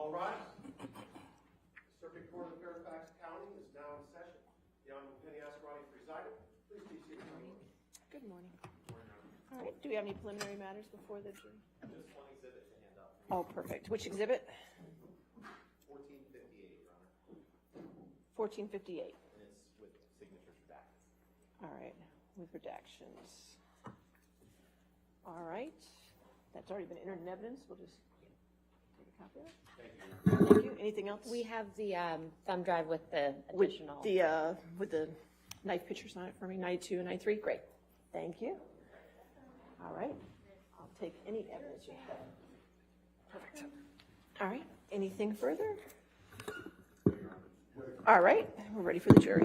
All rise. The Circuit Court of Fairfax County is now in session. The Honorable Bettany presiding. Please be seated. Good morning. All right, do we have any preliminary matters before the jury? Just one exhibit to hand out. Oh, perfect. Which exhibit? 1458, Your Honor. 1458. And it's with signatures redacted. All right, with redactions. All right, that's already been entered in evidence. We'll just take a copy of it. Thank you. Anything else? We have the thumb drive with the additional. With the knife pictures on it for me, 92 and 93. Great. Thank you. All right. I'll take any evidence you have. Perfect. All right. Anything further? All right. We're ready for the jury.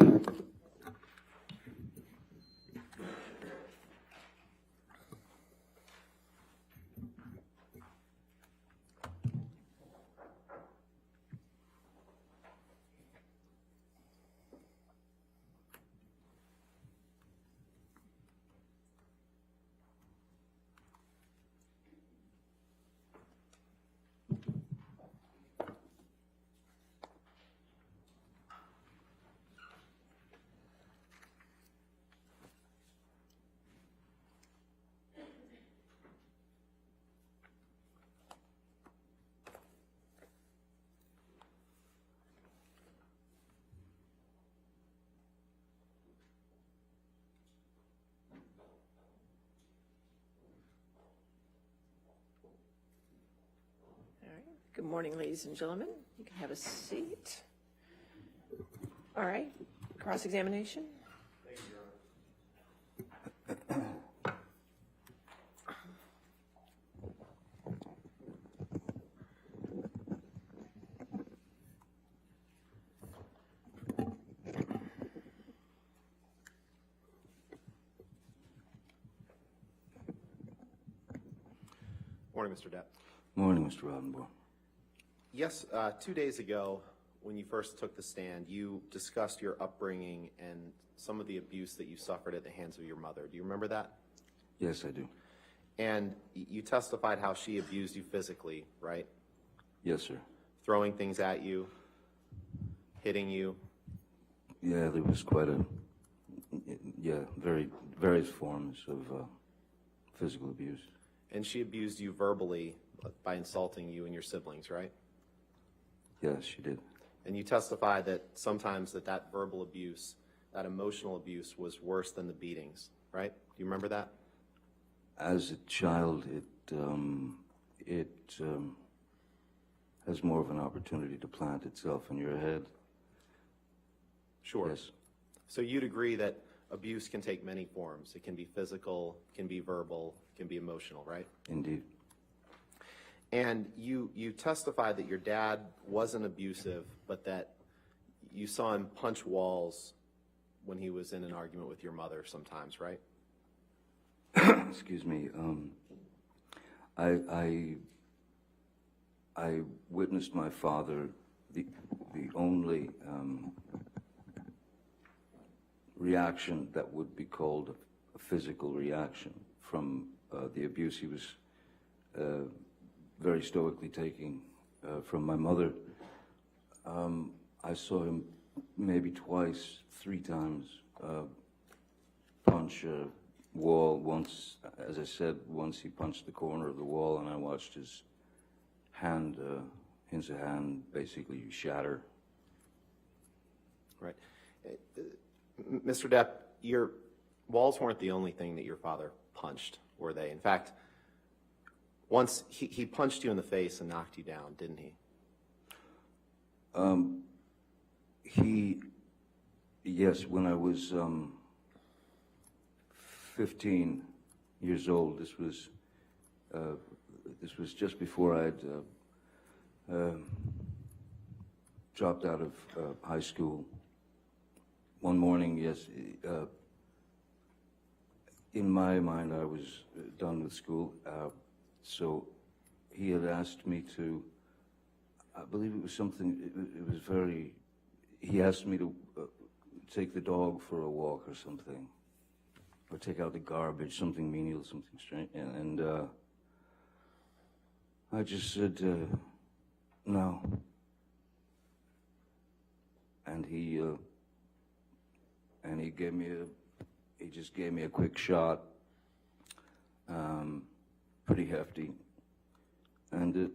Good morning, ladies and gentlemen. You can have a seat. All right, cross-examination. Thank you, Your Honor. Morning, Mr. Depp. Morning, Mr. Rodenborn. Yes, 2 days ago, when you first took the stand, you discussed your upbringing and some of the abuse that you suffered at the hands of your mother. Do you remember that? Yes, I do. And you testified how she abused you physically, right? Yes, sir. Throwing things at you, hitting you. Yeah, there was quite various forms of physical abuse. And she abused you verbally by insulting you and your siblings, right? Yes, she did. And you testified that sometimes that verbal abuse, that emotional abuse was worse than the beatings, right? Do you remember that? As a child, it has more of an opportunity to plant itself in your head. Sure. Yes. So you'd agree that abuse can take many forms. It can be physical, can be verbal, can be emotional, right? Indeed. And you testified that your dad wasn't abusive, but that you saw him punch walls when he was in an argument with your mother sometimes, right? Excuse me. I witnessed my father, the only reaction that would be called a physical reaction from the abuse he was very stoically taking from my mother. I saw him maybe twice, 3 times, punch a wall. Once, as I said, once he punched the corner of the wall and I watched his hand, his hand basically shatter. Right. Mr. Depp, your walls weren't the only thing that your father punched, were they? In fact, once he punched you in the face and knocked you down, didn't he? Yes, when I was 15 years old, this was just before I'd dropped out of high school. One morning, yes, in my mind, I was done with school. So he had asked me to, I believe it was something, it was very, he asked me to take the dog for a walk or something, or take out the garbage, something menial, something strange. And I just said, No. And he just gave me a quick shot, pretty hefty, and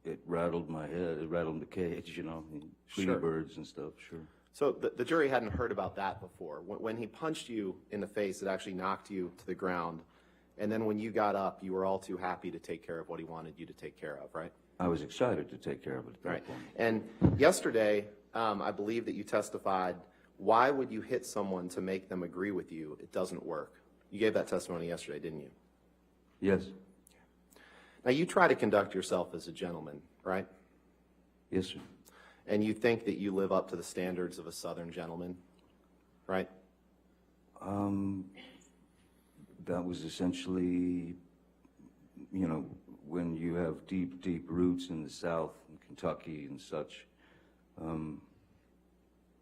it rattled my head. It rattled the cage, you know, Tweety Sure. birds and stuff. Sure. So the jury hadn't heard about that before. When he punched you in the face, it actually knocked you to the ground. And then when you got up, you were all too happy to take care of what he wanted you to take care of, right? I was excited to take care of it at that Right. point. And yesterday, I believe that you testified, why would you hit someone to make them agree with you? It doesn't work. You gave that testimony yesterday, didn't you? Yes. Now, you try to conduct yourself as a gentleman, right? Yes, sir. And you think that you live up to the standards of a Southern gentleman, right? That was essentially, you know, when you have deep, deep roots in the South, in Kentucky and such,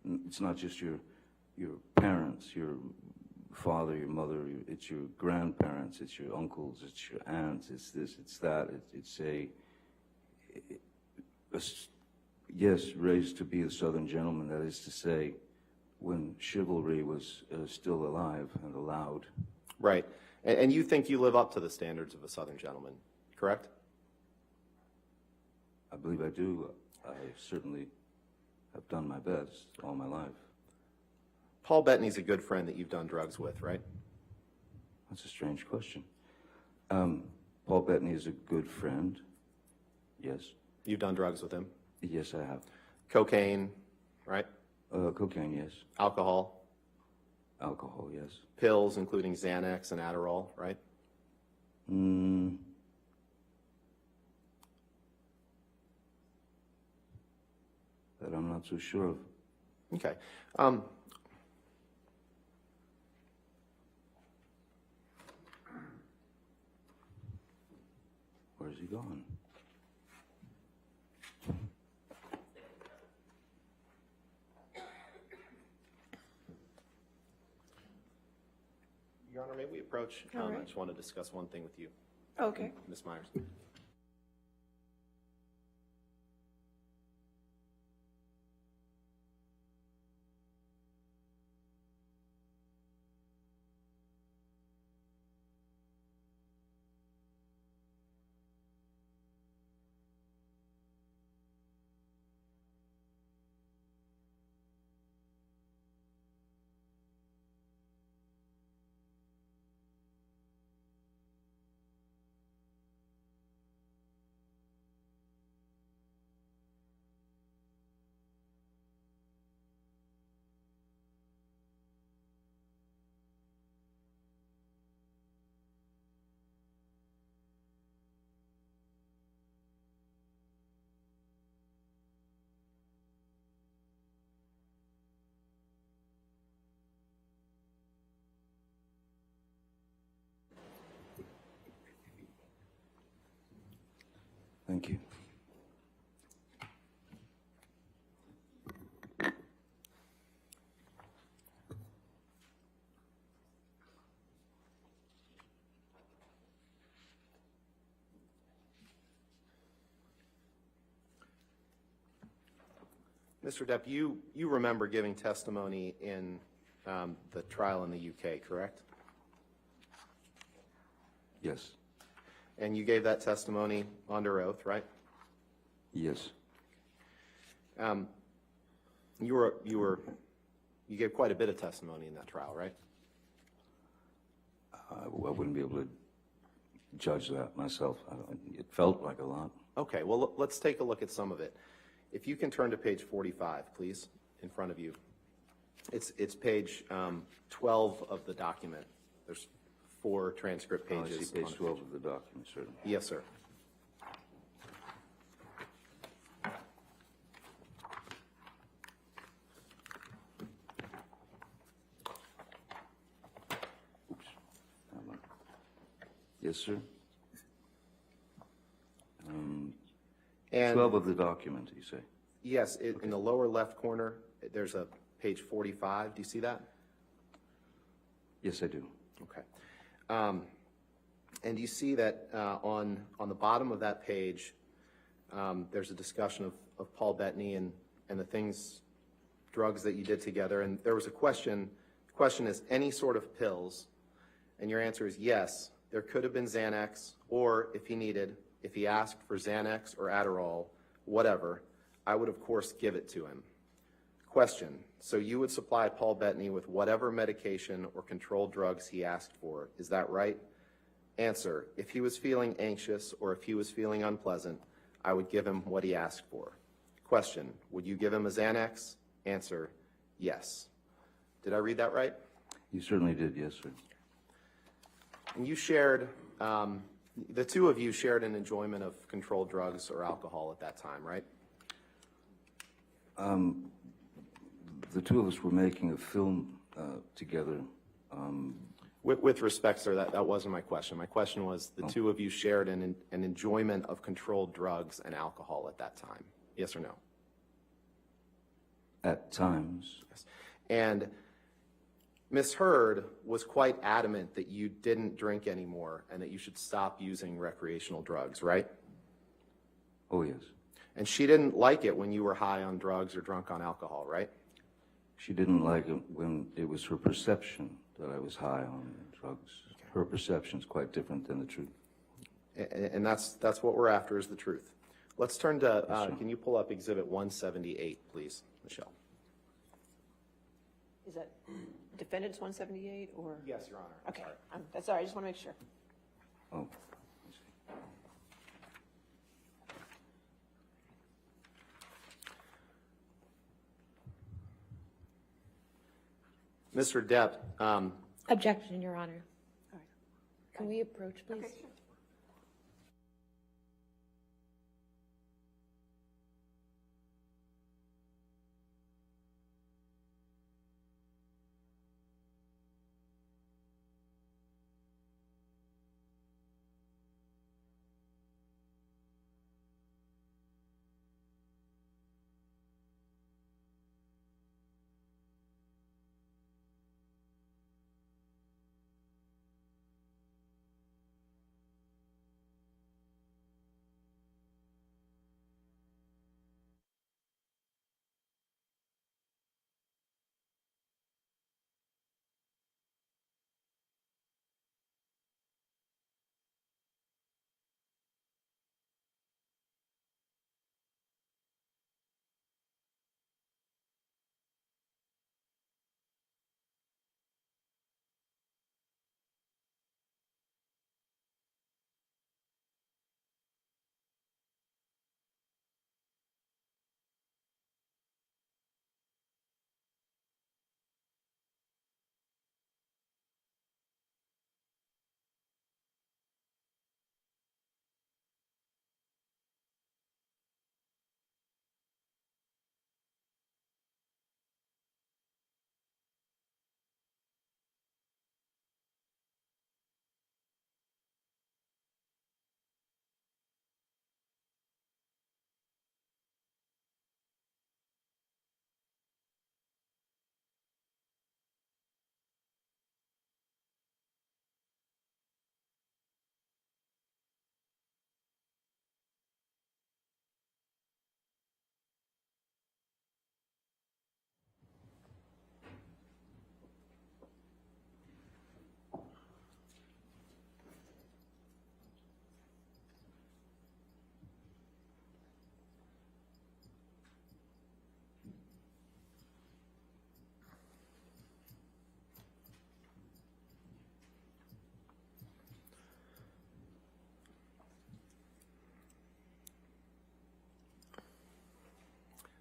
it's not just your parents, your father, your mother, it's your grandparents, it's your uncles, it's your aunts, it's this, it's that. Yes, raised to be a Southern gentleman, that is to say, when chivalry was still alive and allowed. Right. And you think you live up to the standards of a Southern gentleman, correct? I believe I do. I certainly have done my best all my life. Paul Bettany's a good friend that you've done drugs with, right? That's a strange question. Paul Bettany is a good friend. Yes. You've done drugs with him. Yes, I have. Cocaine, right? Cocaine, yes. Alcohol, Alcohol, yes. pills, including Xanax and Adderall, right? That I'm not so sure of. Okay. Where's he gone? Your Honor, may we approach? All right. I just want to discuss one thing with you, Okay. Ms. Myers. Thank you. Mr. Depp, you remember giving testimony in the trial in the UK, correct? Yes. And you gave that testimony under oath, right? Yes. You gave quite a bit of testimony in that trial, right? I wouldn't be able to judge that myself. It felt like a lot. Okay, well, let's take a look at some of it. If you can turn to page 45, please, in front of you. It's page 12 of the document. There's 4 transcript I pages. see page on it. 12 of the document, certainly. Yes, sir. Oops. Yes, sir. And 12 of the document, you say? yes, in the lower left corner, there's a page 45. Do you see that? Yes, I do. Okay. And you see that on the bottom of that page, there's a discussion of Paul Bettany and the drugs that you did together. And there was a question. The question is, any sort of pills? And your answer is yes. There could have been Xanax, or if he asked for Xanax or Adderall, whatever, I would, of course, give it to him. Question, so you would supply Paul Bettany with whatever medication or controlled drugs he asked for, is that right? Answer, if he was feeling anxious or if he was feeling unpleasant, I would give him what he asked for. Question, would you give him a Xanax? Answer, yes. Did I read that right? You certainly did, yes, sir. And you shared, the two of you shared an enjoyment of controlled drugs or alcohol at that time, right? The two of us were making a film together. With respect, sir, that wasn't my question. My question was the two of you shared an enjoyment of controlled drugs and alcohol at that time. Yes or no? At times. Yes. And Ms. Hurd was quite adamant that you didn't drink anymore and that you should stop using recreational drugs, right? Oh, yes. And she didn't like it when you were high on drugs or drunk on alcohol, right? She didn't like it when it was her perception that I was high on drugs. Okay. Her perception's quite different than the truth. And that's what we're after, is the truth. Let's turn to, can you pull up Exhibit 178, please, Michelle? Is that defendant's 178 or? Yes, Your Honor. Okay, that's all right, I just want to make sure. Oh. Mr. Depp, Objection, Your Honor. All right. Can we approach, please? Okay, sure.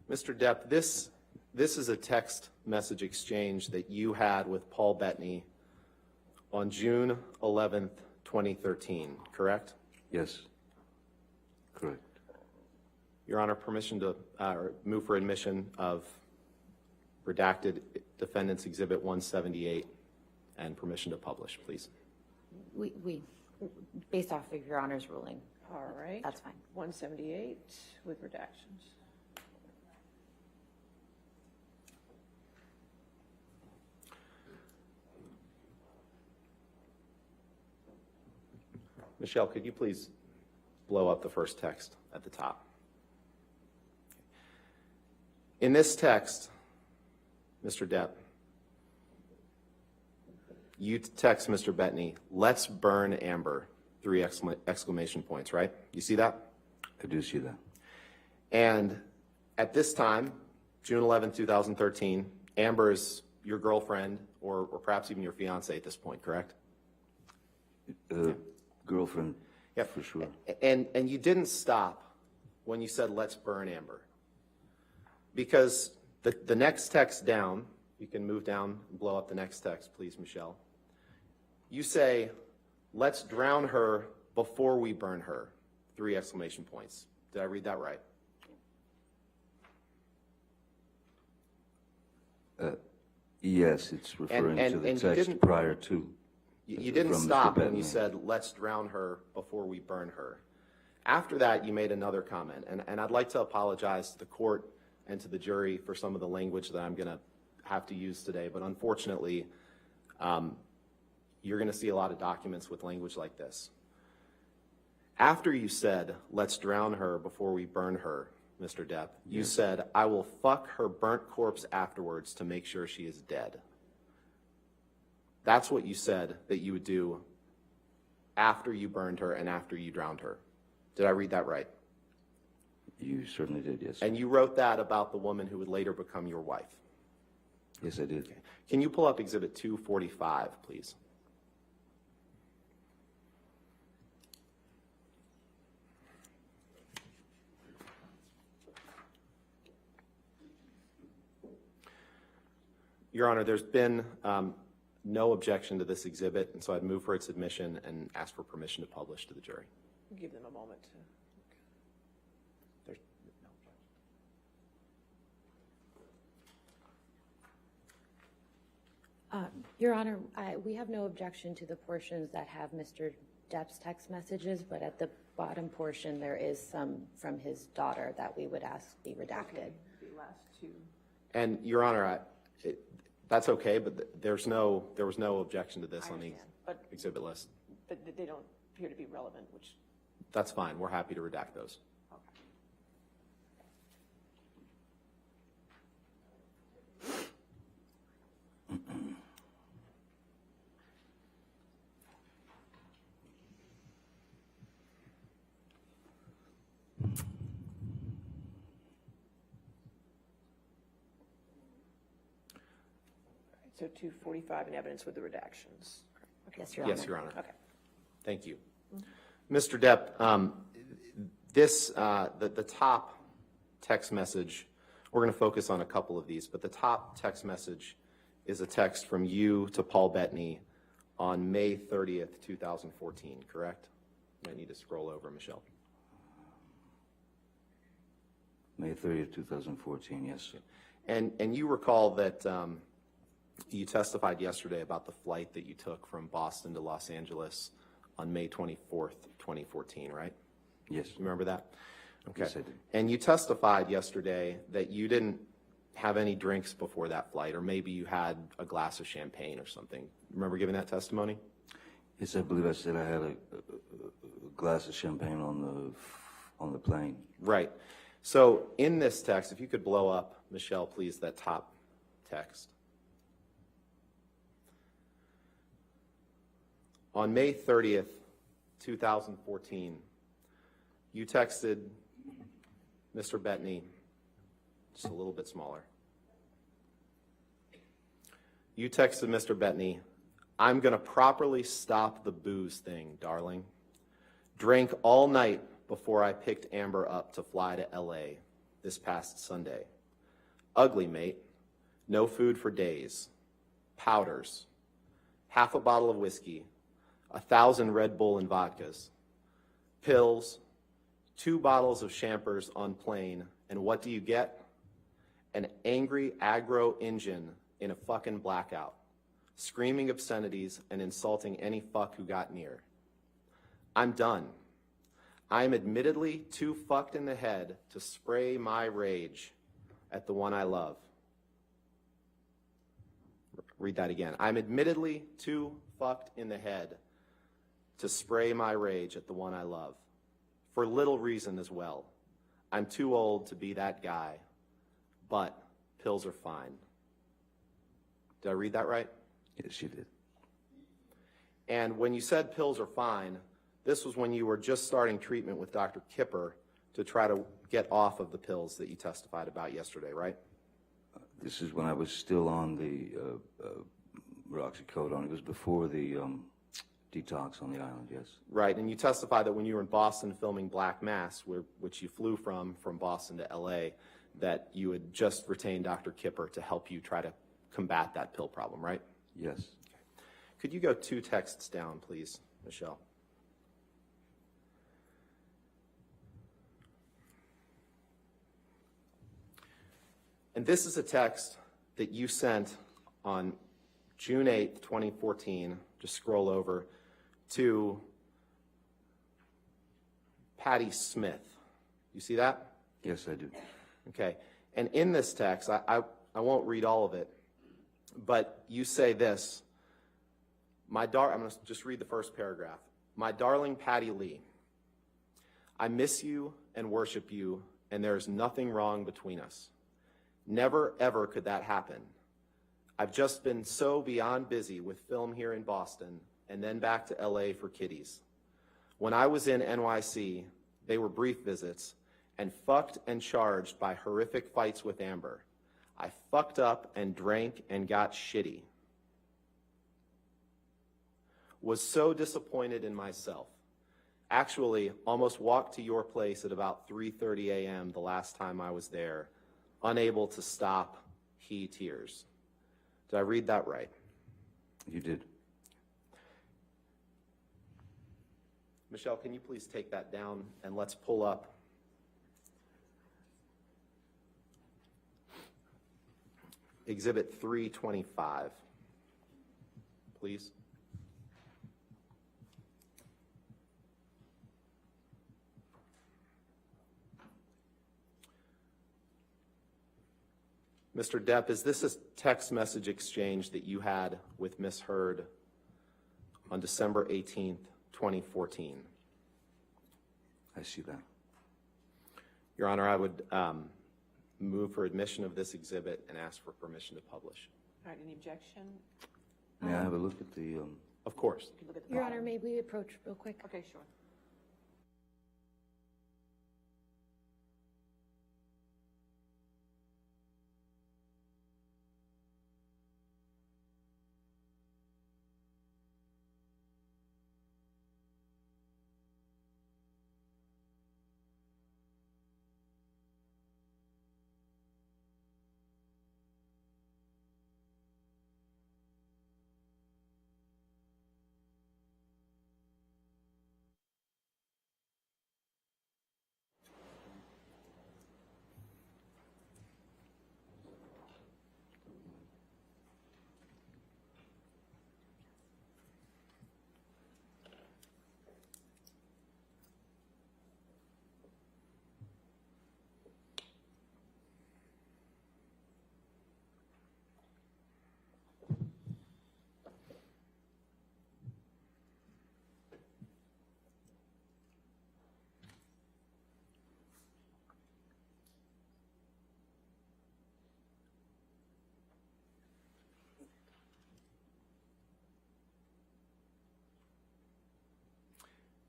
Mr. Depp, this is a text message exchange that you had with Paul Bettany on June 11th, 2013, correct? Yes. Correct. Your Honor, permission to move for admission of redacted Defendant's Exhibit 178 and permission to publish, please. We, based off of Your Honor's ruling, All right. that's fine. 178 with redactions. Michelle, could you please blow up the first text at the top? In this text, Mr. Depp, you text Mr. Bettany, "Let's burn Amber," 3 exclamation points, right? You see that? I do see that. And at this time, June 11, 2013, Amber is your girlfriend or perhaps even your fiance at this point, correct? Girlfriend, Yeah, for sure. And you didn't stop when you said, "Let's burn Amber." Because the next text down, you can move down and blow up the next text, please, Michelle. You say, "Let's drown her before we burn her," 3 exclamation points. Did I read that right? Yes, it's referring to the and you text didn't- prior to. You didn't from Mr. stop when Bettany. you said, "Let's drown her before we burn her." After that, you made another comment, and I'd like to apologize to the court and to the jury for some of the language that I'm going to have to use today, but unfortunately, you're going to see a lot of documents with language like this. After you said, "Let's drown her before we burn her," Mr. Depp, you said, "I will fuck her burnt corpse afterwards to make sure she is dead." That's what you said that you would do after you burned her and after you drowned her. Did I read that right? You certainly did, yes. And you wrote that about the woman who would later become your wife. Yes, I did. Can you pull up Exhibit 245, please? Your Honor, there's been no objection to this exhibit, and so I'd move for its admission and ask for permission to publish to the jury. Give them a moment to. There's no objection. Your Honor, we have no objection to the portions that have Mr. Depp's text messages, but at the bottom portion, there is some from his daughter that we would ask be redacted. The last 2. And Your Honor, that's okay, but there was no objection to this I on the understand, but- exhibit list. But they don't appear to be relevant, which, That's fine. We're happy to redact those. okay. So 245 in evidence with the redactions. Okay. Yes, Your Honor. Yes, Your Honor. Okay. Thank you. Mr. Depp, the top text message, we're going to focus on a couple of these, but the top text message is a text from you to Paul Bettany on May 30th, 2014, correct? Might need to scroll over, Michelle. May 30th, 2014, yes. And you recall that you testified yesterday about the flight that you took from Boston to Los Angeles on May 24th, 2014, right? Yes. You remember that? Okay. Yes, I did. And you testified yesterday that you didn't have any drinks before that flight, or maybe you had a glass of champagne or something. Remember giving that testimony? Yes, I believe I said I had a glass of champagne on the plane. Right. So in this text, if you could blow up, Michelle, please, that top text. On May 30th, 2014, you texted Mr. Bettany, just a little bit smaller. You texted Mr. Bettany, "I'm going to properly stop the booze thing, darling. Drank all night before I picked Amber up to fly to LA this past Sunday. Ugly, mate. No food for days. Powders. Half a bottle of whiskey. 1,000 Red Bull and vodkas. Pills. 2 bottles of champers on plane. And what do you get? An angry aggro engine in a fucking blackout, screaming obscenities and insulting any fuck who got near. I'm done. I'm admittedly too fucked in the head to spray my rage at the one I love." Read that again. I'm admittedly too fucked in the head to spray my rage at the one I love, for little reason as well. I'm too old to be that guy, but pills are fine. Did I read that right? Yes, you did. And when you said pills are fine, this was when you were just starting treatment with Dr. Kipper to try to get off of the pills that you testified about yesterday, right? This is when I was still on the roxicodone. It was before the detox on the island, yes. Right, and you testified that when you were in Boston filming Black Mass, which you flew from Boston to LA, that you had just retained Dr. Kipper to help you try to combat that pill problem, right? Yes. Could you go 2 texts down, please, Michelle? And this is a text that you sent on June 8th, 2014. Just scroll over to Patty Smith. You see that? Yes, I do. Okay. And in this text, I won't read all of it, but you say this. I'm going to just read the first paragraph. My darling Patty Lee, I miss you and worship you, and there is nothing wrong between us. Never, ever could that happen. I've just been so beyond busy with film here in Boston and then back to LA for kiddies. When I was in NYC, they were brief visits and fucked and charged by horrific fights with Amber. I fucked up and drank and got shitty. Was so disappointed in myself. Actually, almost walked to your place at about 3:30 a.m. the last time I was there, unable to stop tears. Did I read that right? You did. Michelle, can you please take that down and let's pull up Exhibit 325, please. Mr. Depp, is this a text message exchange that you had with Ms. Heard on December 18th, 2014? I see that. Your Honor, I would move for admission of this exhibit and ask for permission to publish. All right, any objection? May I have a look at the... Of course. You can look at the Your bottom. Honor, may we approach real quick? Okay, sure.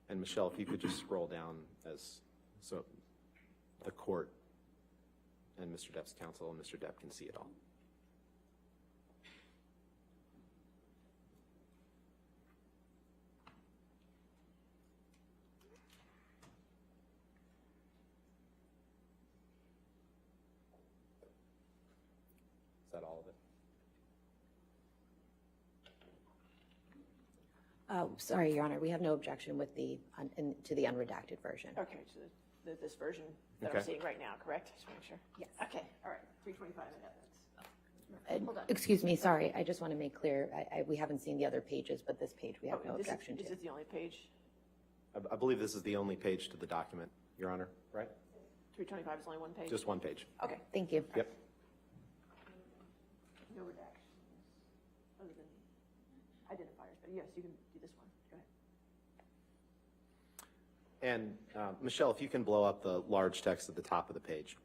And Michelle, if you could just scroll down so the court and Mr. Depp's counsel and Mr. Depp can see it all. Is that all of it? Sorry, Your Honor, we have no objection with to the unredacted version. Okay, so this version that I'm Okay. seeing right now, correct? Just make sure. Yes. Okay, all right, 325 in evidence. Hold on. Excuse me, sorry, I just want to make clear, we haven't seen the other pages, but this page we have no This objection is to. the only page? I believe this is the only page to the document, Your Honor, right? 325 is only one page? Just one page. Okay. Thank you. Yep. No redactions, other than identifiers, but yes, you can do this one. Go ahead. And Michelle, if you can blow up the large text at the top of the page.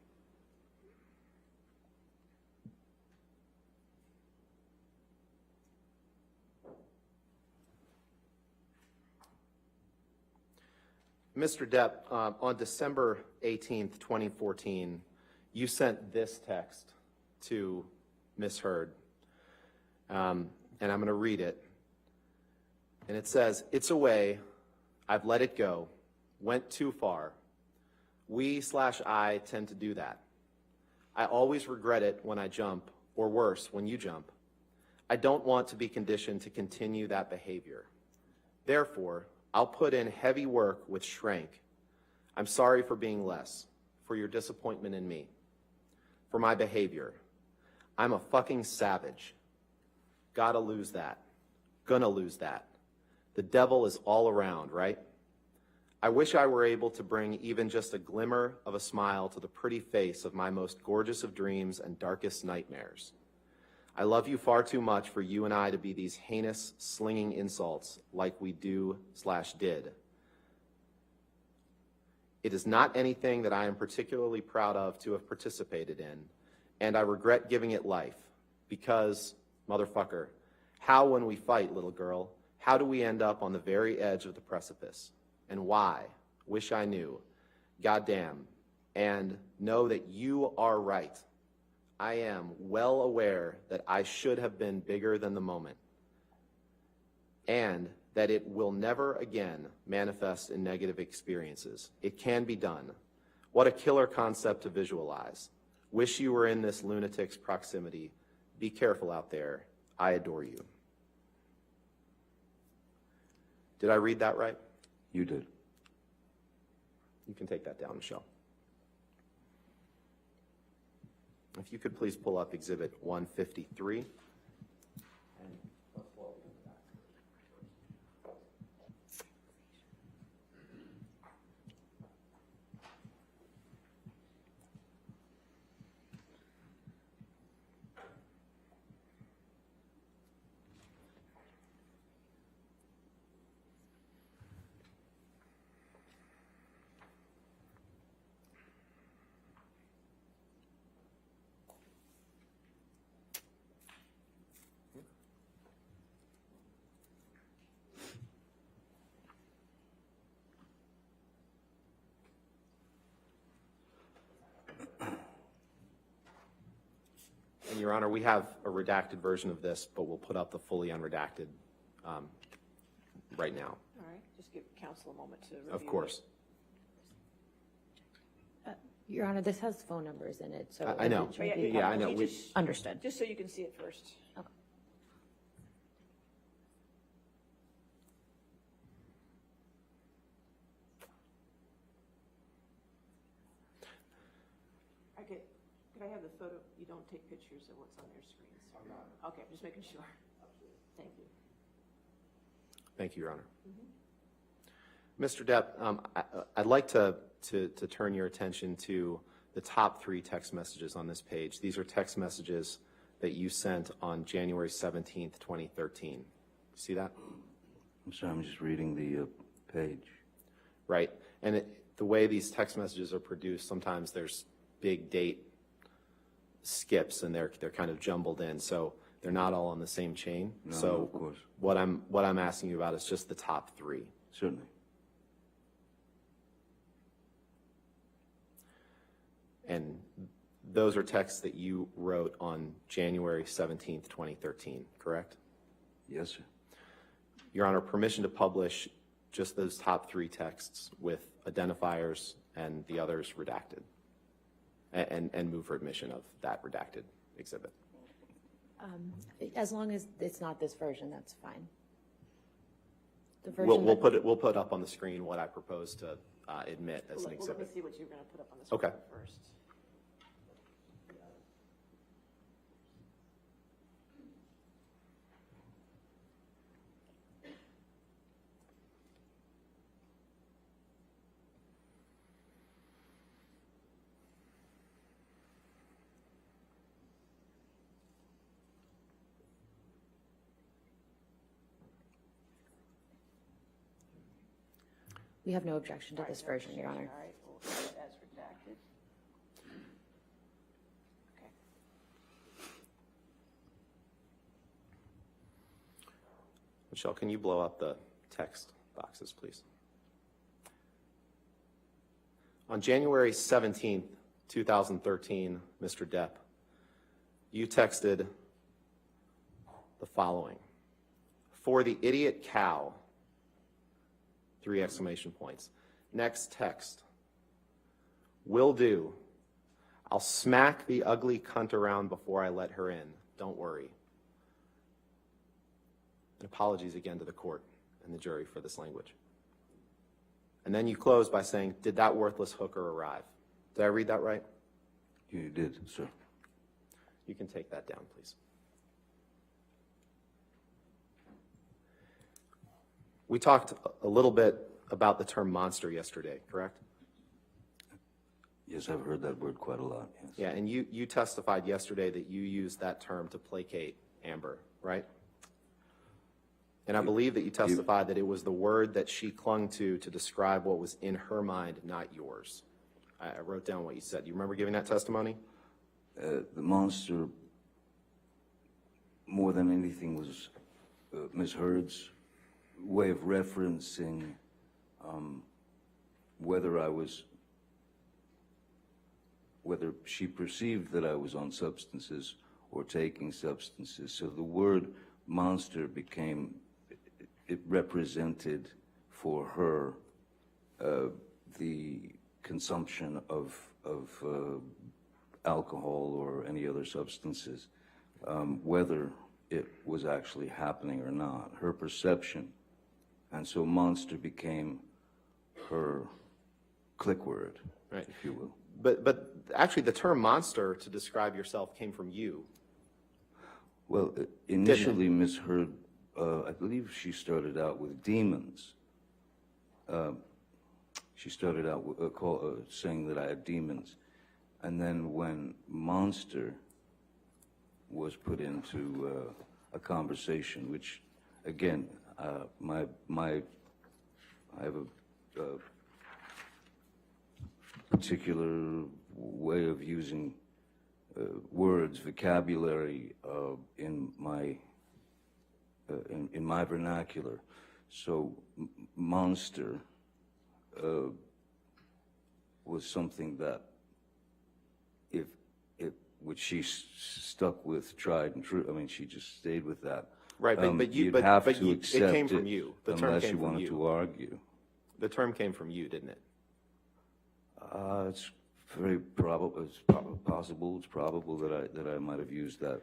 Mr. Depp, on December 18th, 2014, you sent this text to Ms. Heard, and I'm going to read it. And it says, "It's away. I've let it go. Went too far. We/I tend to do that. I always regret it when I jump, or worse, when you jump. I don't want to be conditioned to continue that behavior. Therefore, I'll put in heavy work with Shrank. I'm sorry for being less, for your disappointment in me, for my behavior. I'm a fucking savage. Gotta lose that. Gonna lose that. The devil is all around, right? I wish I were able to bring even just a glimmer of a smile to the pretty face of my most gorgeous of dreams and darkest nightmares. I love you far too much for you and I to be these heinous, slinging insults like we do/did. It is not anything that I am particularly proud of to have participated in, and I regret giving it life, because, motherfucker, how when we fight, little girl, how do we end up on the very edge of the precipice? And why? Wish I knew. Goddamn. And know that you are right. I am well aware that I should have been bigger than the moment, and that it will never again manifest in negative experiences. It can be done. What a killer concept to visualize. Wish you were in this lunatic's proximity. Be careful out there. I adore you." Did I read that right? You did. You can take that down, Michelle. If you could please pull up Exhibit 153. And Your Honor, we have a redacted version of this, but we'll put up the fully unredacted right now. All right, just give counsel a moment to review. Of course. Your Honor, this has phone numbers in it, so. I know. it should be Yeah, I know. You We- just- Understood. Just so you can see it first. Okay. Could I have the photo? You don't take pictures of what's on their screens. I'm not. Okay, I'm just making sure. Thank you. Thank you, Your Honor. Mr. Depp, I'd like to turn your attention to the top 3 text messages on this page. These are text messages that you sent on January 17th, 2013. See that? I'm sorry, I'm just reading the page. Right. And the way these text messages are produced, sometimes there's big date skips and they're kind of jumbled in, so they're not all on the same chain. No, So no, of course. what I'm asking you about is just the top 3. Certainly. And those are texts that you wrote on January 17th, 2013, correct? Yes, sir. Your Honor, permission to publish just those top 3 texts with identifiers and the others redacted, and move for admission of that redacted exhibit. As long as it's not this version, that's fine. The version We'll put up on the screen what I propose to admit as an Let me exhibit. see what you're going to put up on the screen Okay. first. We have no objection to this version, Your Honor. All right, we'll have it as redacted. Okay. Michelle, can you blow up the text boxes, please? On January 17th, 2013, Mr. Depp, you texted the following: "For the idiot cow," 3 exclamation points. Next text: "Will do. I'll smack the ugly cunt around before I let her in. Don't worry." And apologies again to the court and the jury for this language. And then you close by saying, "Did that worthless hooker arrive?" Did I read that right? You did, sir. You can take that down, please. We talked a little bit about the term monster yesterday, correct? Yes, I've heard that word quite a lot, yes. Yeah, and you testified yesterday that you used that term to placate Amber, right? And I believe that you testified that it was the word that she clung to describe what was in her mind, not yours. I wrote down what you said. Do you remember giving that testimony? The monster, more than anything, was Ms. Heard's way of referencing whether she perceived that I was on substances or taking substances. So the word monster became, it represented for her the consumption of alcohol or any other substances, whether it was actually happening or not, her perception. And so monster became her click word, Right. if you will. But actually the term monster to describe yourself came from you. Well, initially, Ms. Heard, I believe she started out with demons. She started out with, saying that I had demons. And then when monster was put into a conversation, which, again, I have a particular way of using words, vocabulary in my vernacular. So monster was something that which she stuck with, tried and true. I mean, she just stayed with that. Right, but you'd have to it accept came from you. The term unless came you from wanted you. to argue. The term came from you, didn't it? It's very probable. It's possible. It's probable that I might have used that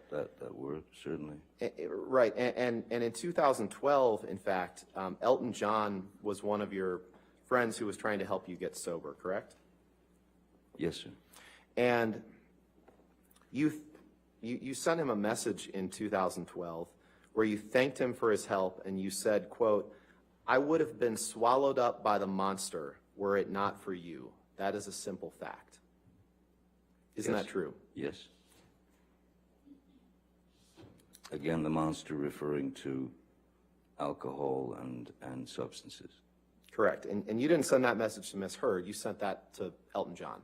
word. Certainly. Right, and in 2012, in fact, Elton John was one of your friends who was trying to help you get sober, correct? Yes, sir. And you sent him a message in 2012 where you thanked him for his help, and you said, quote, "I would have been swallowed up by the monster were it not for you. That is a simple fact." Isn't Yes. that true? Yes. Again, the monster referring to alcohol and substances. Correct. And you didn't send that message to Miss Heard. You sent that to Elton John.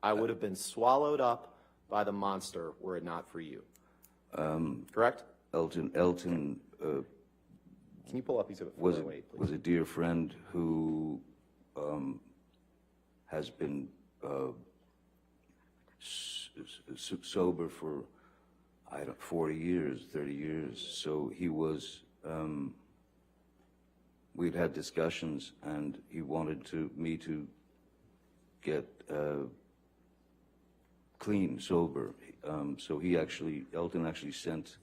"I would have been swallowed up by the monster were it not for you." Correct? Elton Can you pull up exhibit was 408, please? was a dear friend who has been sober for 40 years, 30 years. So he was. We'd had discussions, and he wanted me to get clean, sober. So Elton actually sent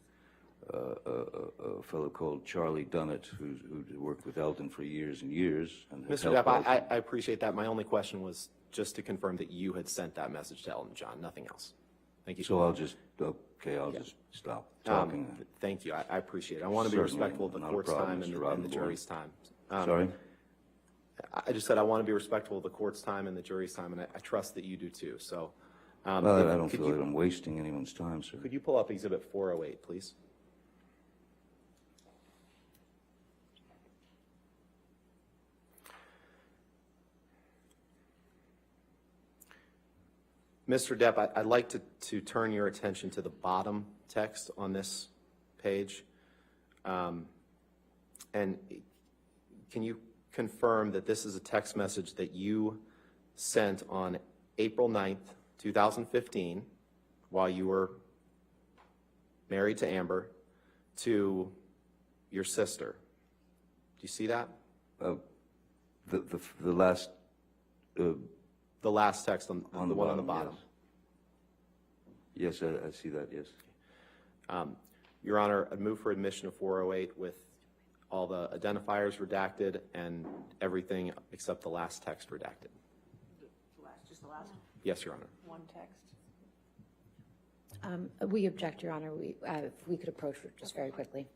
a fellow called Charlie Dunnett, who worked with Elton for years and years. And has Mr. helped Depp, Elton. I appreciate that. My only question was just to confirm that you had sent that message to Elton John, nothing else. Thank you. So I'll just stop talking. Thank you. I appreciate it. I want to be Certainly, respectful of the not a court's problem, time Mr. and the Roddenborn. jury's time. Sorry? I just said I want to be respectful of the court's time and the jury's time, and I trust that you do too. So, Well, I don't feel that I'm wasting anyone's time, sir. could you pull up exhibit 408, please? Mr. Depp, I'd like to turn your attention to the bottom text on this page. And can you confirm that this is a text message that you sent on April 9th, 2015, while you were married to Amber, to your sister? Do you see that? The last... The last text on the one on the bottom. Yes, I see that, yes. Your Honor, I'd move for admission of 408 with all the identifiers redacted and everything except the last text redacted. Just the last Yes, Your Honor. one text. We object, Your Honor. If we could approach it just very quickly.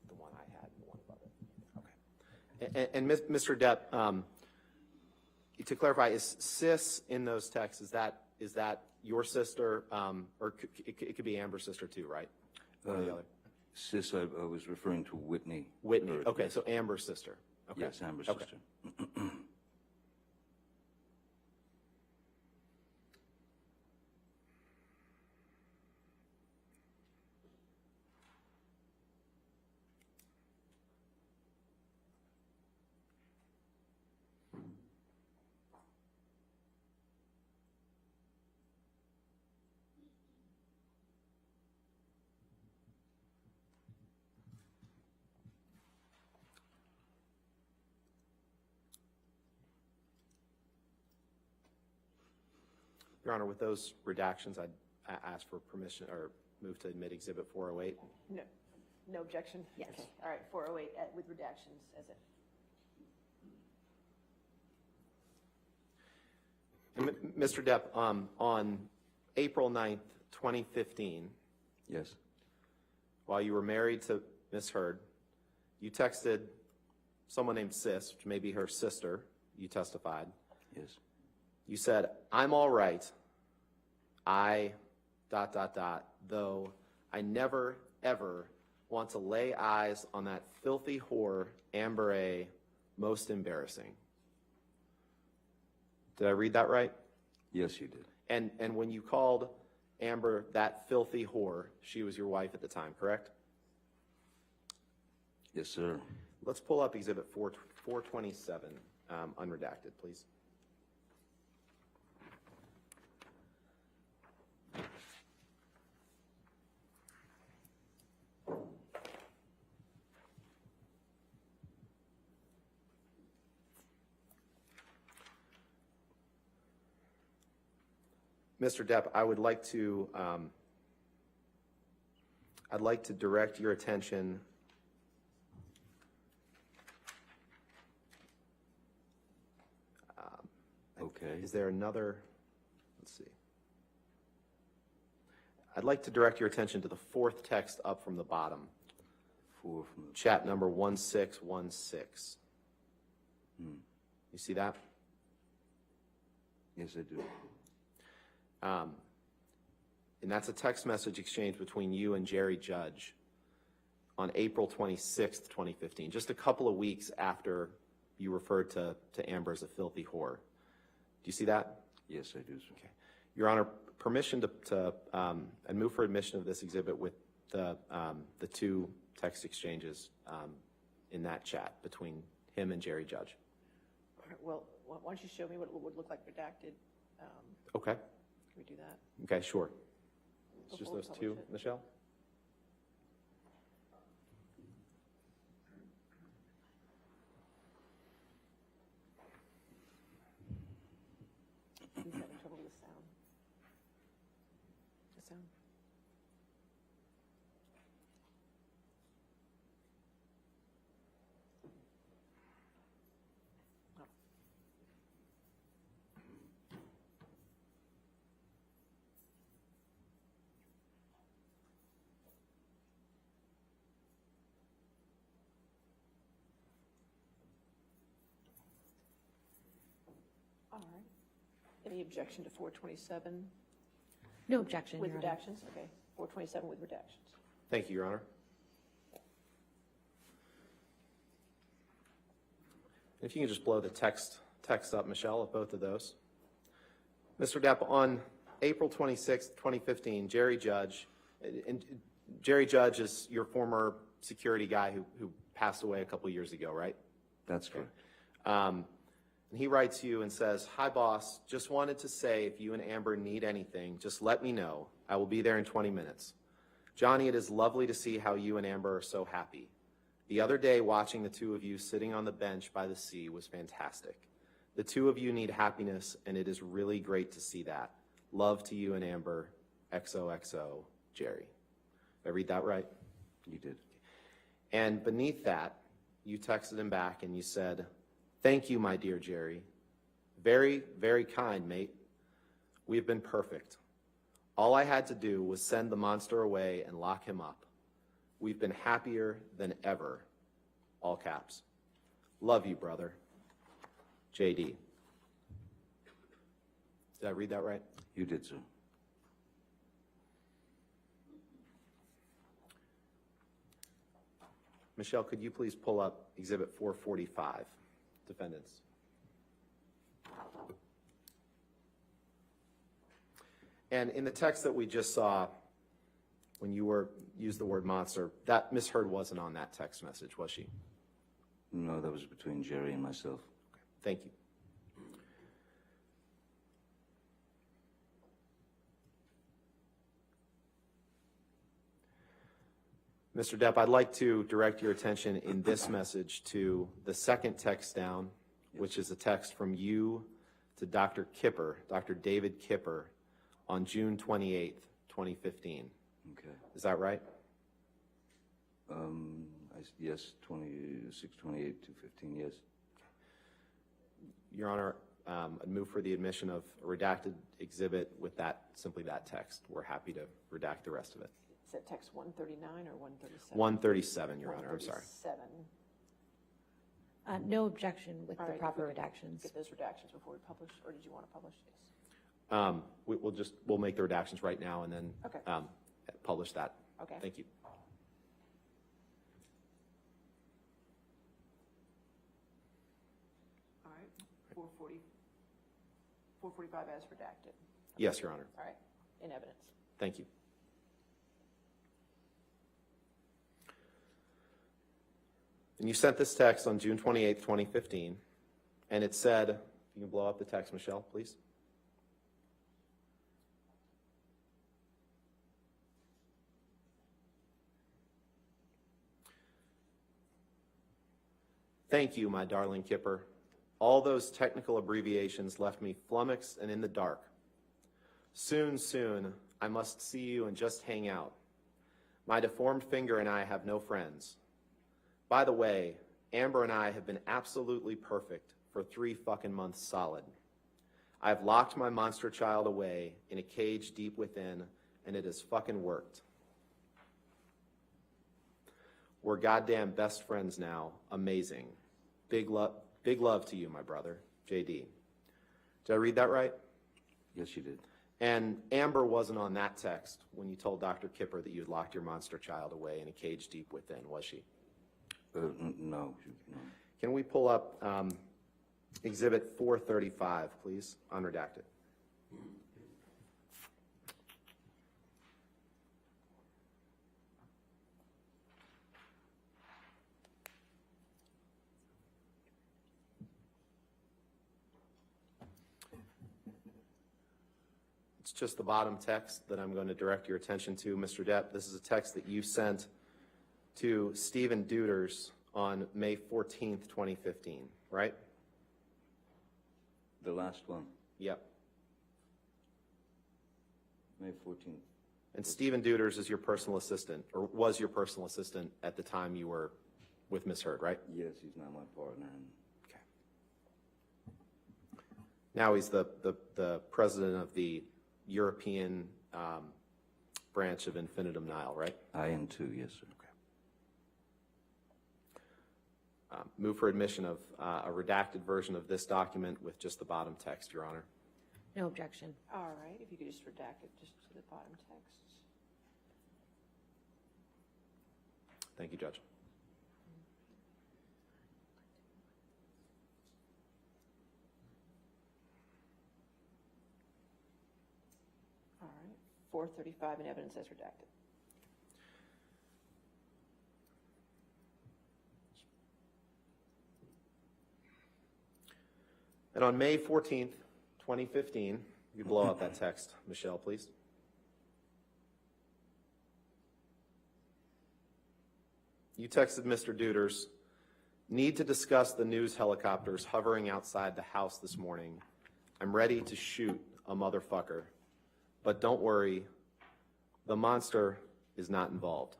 The one I had and the one above it. Okay. And Mr. Depp, to clarify, is sis in those texts, is that your sister, or it could be Amber's sister too, right? One or the other. Sis, I was referring to Whitney. Whitney, Or- okay, yes. so Amber's sister. Okay. Yes, Amber's Okay. sister. Your Honor, with those redactions, I'd ask for permission or move to admit Exhibit 408. No, no objection? Yes. Okay. All right, 408 with redactions as it. And Mr. Depp, on April 9th, 2015, Yes, while you were married to Ms. Hurd, you texted someone named Sis, which may be her sister, you testified. yes. You said, "I'm all right. I ... though I never, ever want to lay eyes on that filthy whore, Amber A. Most embarrassing." Did I read that right? Yes, you did. And when you called Amber that filthy whore, she was your wife at the time, correct? Yes, sir. Let's pull up Exhibit 427, unredacted, please. Mr. Depp, I'd like to direct your attention Okay. Is there another? Let's see. I'd like to direct your attention to the fourth text up from the bottom, 4 from the... chat number 1616. You see that? Yes, I do. And that's a text message exchange between you and Jerry Judge on April 26th, 2015, just a couple of weeks after you referred to Amber as a filthy whore. Do you see that? Yes, I do, sir. Okay. Your Honor, permission to and move for admission of this exhibit with the two text exchanges in that chat between him and Jerry Judge. All right, well, why don't you show me what it would look like redacted? Okay. Can we do that? Okay, sure. It's just Before we those two, publish it. Michelle? He's having trouble with the sound. The sound? Oh. All right. Any objection to 427 No objection, with Your Honor. redactions? Okay, 427 with redactions. Thank you, Your Honor. If you can just blow the text up, Michelle, of both of those. Mr. Depp, on April 26th, 2015, Jerry Judge is your former security guy who passed away a couple years ago, right? That's correct. And he writes you and says, "Hi, boss. Just wanted to say if you and Amber need anything, just let me know. I will be there in 20 minutes. Johnny, it is lovely to see how you and Amber are so happy. The other day, watching the two of you sitting on the bench by the sea was fantastic. The two of you need happiness, and it is really great to see that. Love to you and Amber. XOXO, Jerry." Did I read that right? You did. And beneath that, you texted him back and you said, "Thank you, my dear Jerry. Very, very kind, mate. We have been perfect. All I had to do was send the monster away and lock him up. We've been happier than ever." All caps. "Love you, brother. JD." Did I read that right? You did, sir. Michelle, could you please pull up Exhibit 445, defendants? And in the text that we just saw, when you used the word monster, that Miss Heard wasn't on that text message, was she? No, that was between Jerry and myself. Thank you. Mr. Depp, I'd like to direct your attention in this message to the second text down, which is a text from you to Dr. Kipper, Dr. David Kipper, on June 28th, 2015. Okay. Is that right? Yes, 26, 28, 215, yes. Your Honor, I'd move for the admission of a redacted exhibit with simply that text. We're happy to redact the rest of it. Is that text 139 or 137? 137, Your Honor, I'm sorry. 137. No objection with All the right, proper if we redactions. Get those redactions before we publish, or did you want to publish? Yes. We'll make the redactions right now and then Okay. publish that. Okay. Thank you. All right, 445 as redacted. Yes, Your Honor. All right, in evidence. Thank you. And you sent this text on June 28th, 2015, and it said, if you can blow up the text, Michelle, please. "Thank you, my darling Kipper. All those technical abbreviations left me flummoxed and in the dark. Soon, soon, I must see you and just hang out. My deformed finger and I have no friends. By the way, Amber and I have been absolutely perfect for 3 fucking months solid. I've locked my monster child away in a cage deep within, and it has fucking worked. We're goddamn best friends now. Amazing. Big love to you, my brother. JD." Did I read that right? Yes, you did. And Amber wasn't on that text when you told Dr. Kipper that you had locked your monster child away in a cage deep within, was she? No, no. Can we pull up Exhibit 435, please, unredacted? It's just the bottom text that I'm going to direct your attention to, Mr. Depp. This is a text that you sent to Stephen Deuters on May 14th, 2015, right? The last one, Yep. May 14th. And Stephen Deuters is your personal assistant, or was your personal assistant at the time you were with Ms. Heard, right? Yes, he's now my partner. Okay. Now he's the president of the European branch of Infinitum Nihil, right? I am too, yes, sir. Move for admission of a redacted version of this document with just the bottom text, Your Honor. No objection. All right, if you could just redact it just to the bottom text. Thank you, Judge. All right, 435 in evidence as redacted. And on May 14th, 2015, you blow up that text, Michelle, please. You texted Mr. Deuters, need to discuss the news helicopters hovering outside the house this morning. I'm ready to shoot a motherfucker. But don't worry, the monster is not involved.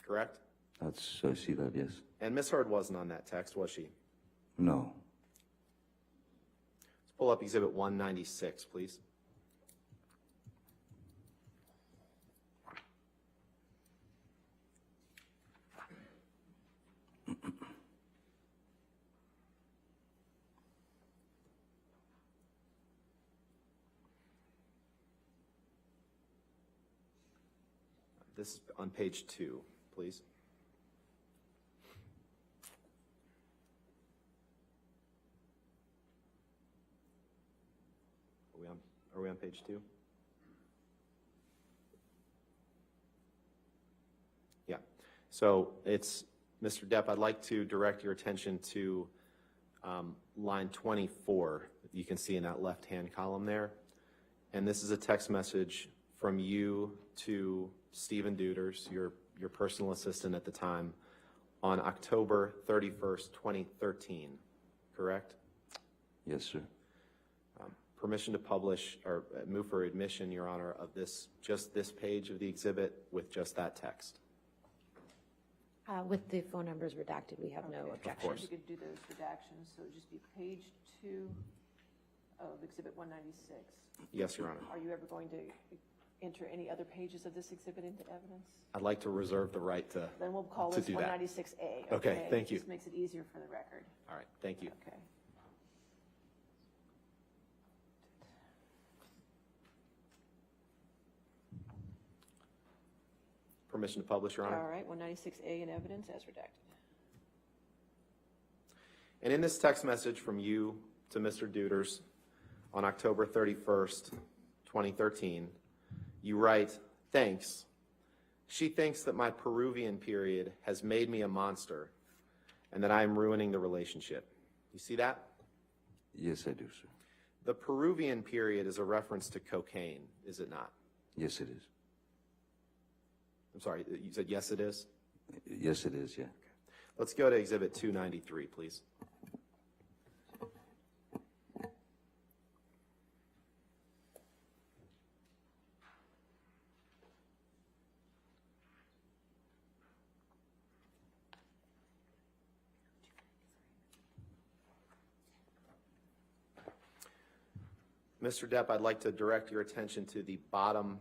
Correct? I see that, yes. And Ms. Heard wasn't on that text, was she? No. Let's pull up Exhibit 196, please. This is on page 2, please. Are we on page 2? Yeah. So it's, Mr. Depp, I'd like to direct your attention to line 24. You can see in that left-hand column there. And this is a text message from you to Stephen Deuters, your personal assistant at the time, on October 31st, 2013, correct? Yes, sir. Permission to publish or move for admission, Your Honor, of this, just this page of the exhibit with just that text. With the phone numbers redacted, we have no Okay. objection. course. You could do those redactions, so it'd just be page 2 of Exhibit 196. Yes, Your Honor. Are you ever going to enter any other pages of this exhibit into evidence? I'd like to reserve the right to, Then we'll call to this do that. 196A. Okay, thank you. Just makes it easier for the record. All right, thank you. Okay. Permission to publish, Your Honor. All right, 196A in evidence as redacted. And in this text message from you to Mr. Deuters on October 31st, 2013, you write, thanks. She thinks that my Peruvian period has made me a monster and that I am ruining the relationship. You see that? Yes, I do, sir. The Peruvian period is a reference to cocaine, is it not? Yes, it is. I'm sorry, you said yes it is? Yes, it is, yeah. Let's go to Exhibit 293, please. Mr. Depp, I'd like to direct your attention to the bottom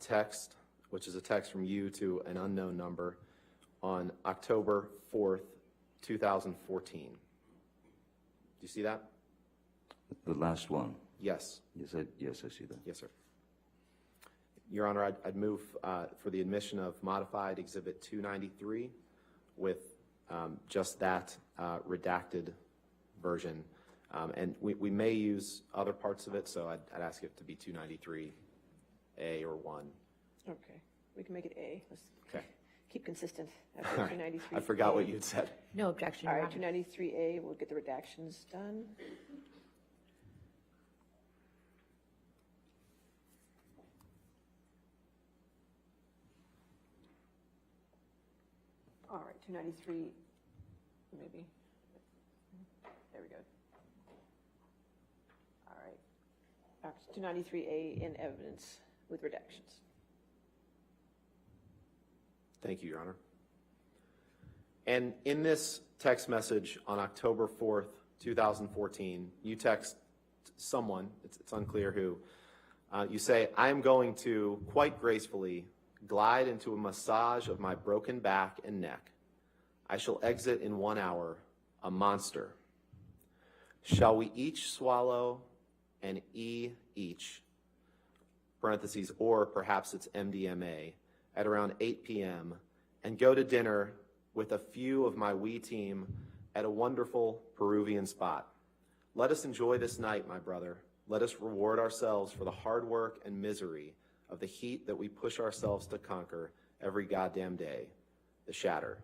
text, which is a text from you to an unknown number on October 4th, 2014. Do you see that? The last one. Yes. Yes, I see that. Yes, sir. Your Honor, I'd move for the admission of modified Exhibit 293 with just that redacted version. And we may use other parts of it, so I'd ask it to be 293A or 1. Okay, we can make it A. Let's Okay. keep consistent All after right. 293. I forgot what you had said. No objection, All Your right, Honor. 293A, we'll get the redactions done. All right, 293, maybe. There we go. All right. 293A in evidence with redactions. Thank you, Your Honor. And in this text message on October 4th, 2014, you text someone, it's unclear who, you say, I am going to, quite gracefully, glide into a massage of my broken back and neck. I shall exit in 1 hour, a monster. Shall we each swallow an E each, parentheses, or perhaps it's MDMA, at around 8 p.m., and go to dinner with a few of my wee team at a wonderful Peruvian spot. Let us enjoy this night, my brother. Let us reward ourselves for the hard work and misery of the heat that we push ourselves to conquer every goddamn day. The Shatter.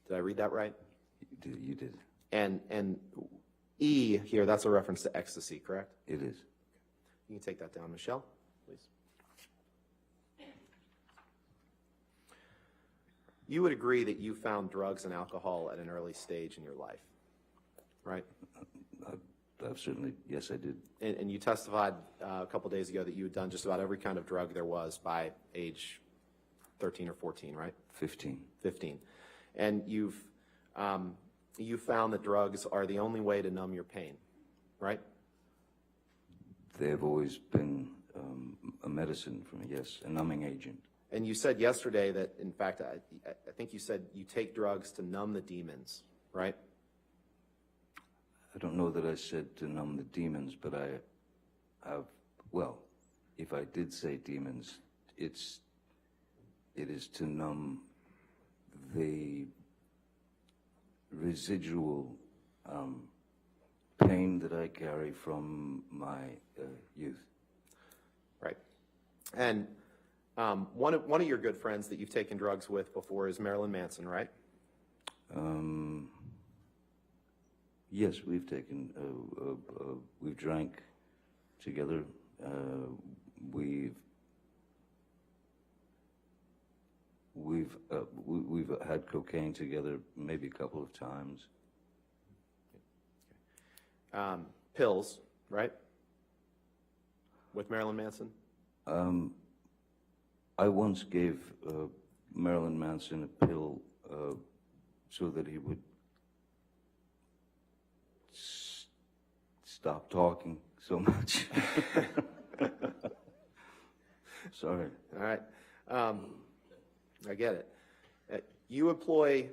Did I read that right? You did. And E here, that's a reference to ecstasy, correct? It is. You can take that down, Michelle, please. You would agree that you found drugs and alcohol at an early stage in your life, right? I've certainly, yes, I did. And you testified a couple days ago that you had done just about every kind of drug there was by age 13 or 14, right? 15. 15. And you found that drugs are the only way to numb your pain, right? They have always been a medicine for me, yes, a numbing agent. And you said yesterday that, in fact, I think you said you take drugs to numb the demons, right? I don't know that I said to numb the demons, but well, if I did say demons, it is to numb the residual pain that I carry from my youth. Right. And one of your good friends that you've taken drugs with before is Marilyn Manson, right? Yes, we've taken, we've drank together. We've had cocaine together maybe a couple of times. Pills, right? With Marilyn Manson? I once gave Marilyn Manson a pill so that he would stop talking so much. Sorry. All right. I get it. You employ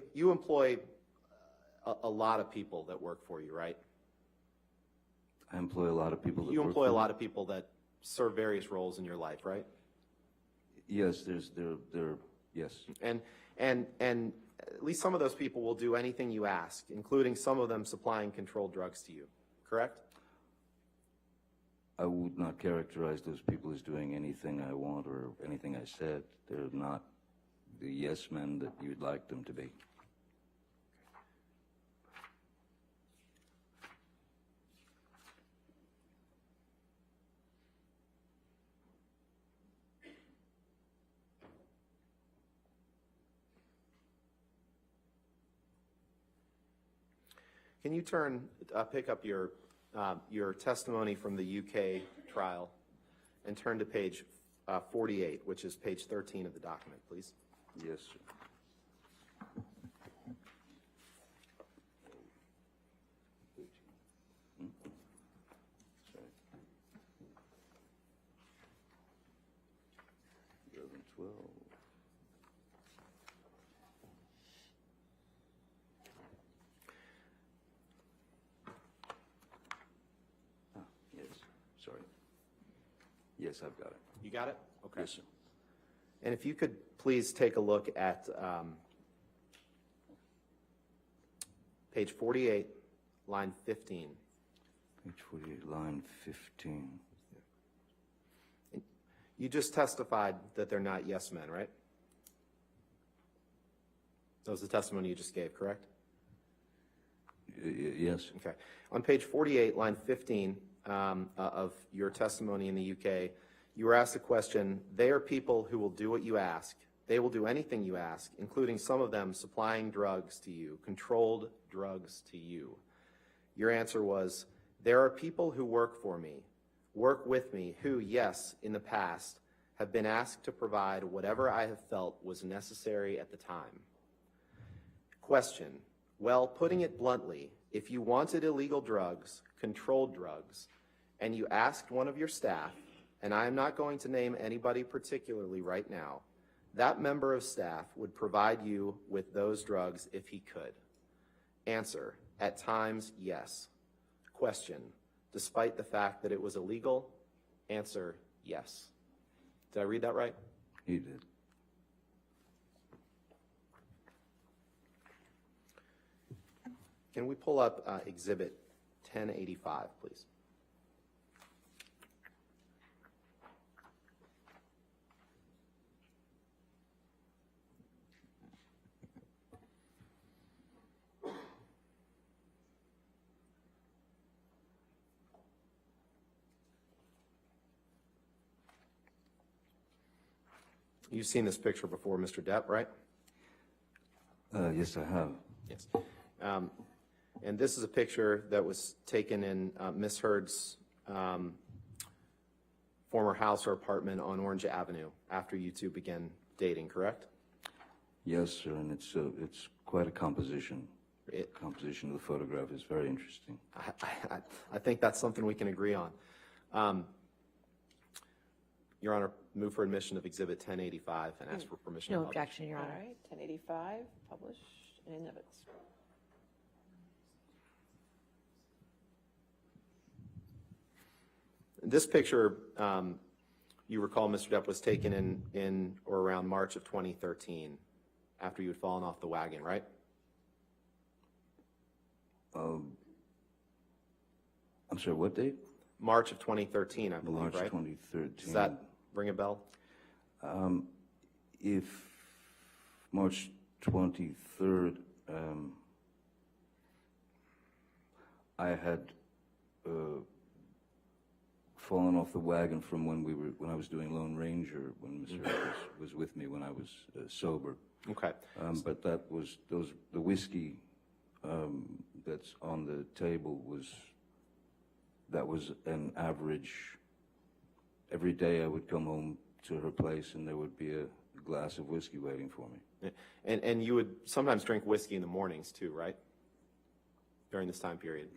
a lot of people that work for you, right? I employ a lot of people that You work employ for a me. lot of people that serve various roles in your life, right? Yes, yes. And at least some of those people will do anything you ask, including some of them supplying controlled drugs to you, correct? I would not characterize those people as doing anything I want or anything I said. They're not the yes men that you'd like them to be. Can you pick up your testimony from the UK trial and turn to page 48, which is page 13 of the document, please? Yes, sir. Sorry. 11, 12. Yes, I've got it. You got it? Okay. Yes, sir. And if you could please take a look at page 48, line 15. Page 48, line 15. You just testified that they're not yes men, right? That was the testimony you just gave, correct? Yes. Okay. On page 48, line 15 of your testimony in the UK, you were asked the question, they are people who will do what you ask. They will do anything you ask, including some of them supplying drugs to you, controlled drugs to you. Your answer was, there are people who work for me, work with me, who, yes, in the past, have been asked to provide whatever I have felt was necessary at the time. Question, well, putting it bluntly, if you wanted illegal drugs, controlled drugs, and you asked one of your staff, and I am not going to name anybody particularly right now, that member of staff would provide you with those drugs if he could. Answer, at times, yes. Question, despite the fact that it was illegal? Answer, yes. Did I read that right? You did. Can we pull up Exhibit 1085, please? You've seen this picture before, Mr. Depp, right? Yes, I have. Yes. And this is a picture that was taken in Miss Heard's former house or apartment on Orange Avenue after you two began dating, correct? Yes, sir, and it's quite a composition. Composition of the photograph is very interesting. I think that's something we can agree on. Your Honor, move for admission of Exhibit 1085 and ask for permission to No publish. objection, Your All Honor. right, 1085, published in Nimitz. This picture, you recall, Mr. Depp, was taken in or around March of 2013, after you had fallen off the wagon, right? I'm sorry, what date? March of 2013, I believe, March right? 2013. Does that ring a bell? If March 23rd, I had fallen off the wagon from when I was doing Lone Ranger, when Mr. was with me when I was sober. Okay. But that was the whiskey that's on the table that was an average. Every day I would come home to her place and there would be a glass of whiskey waiting for me. And you would sometimes drink whiskey in the mornings too, right? During this time period.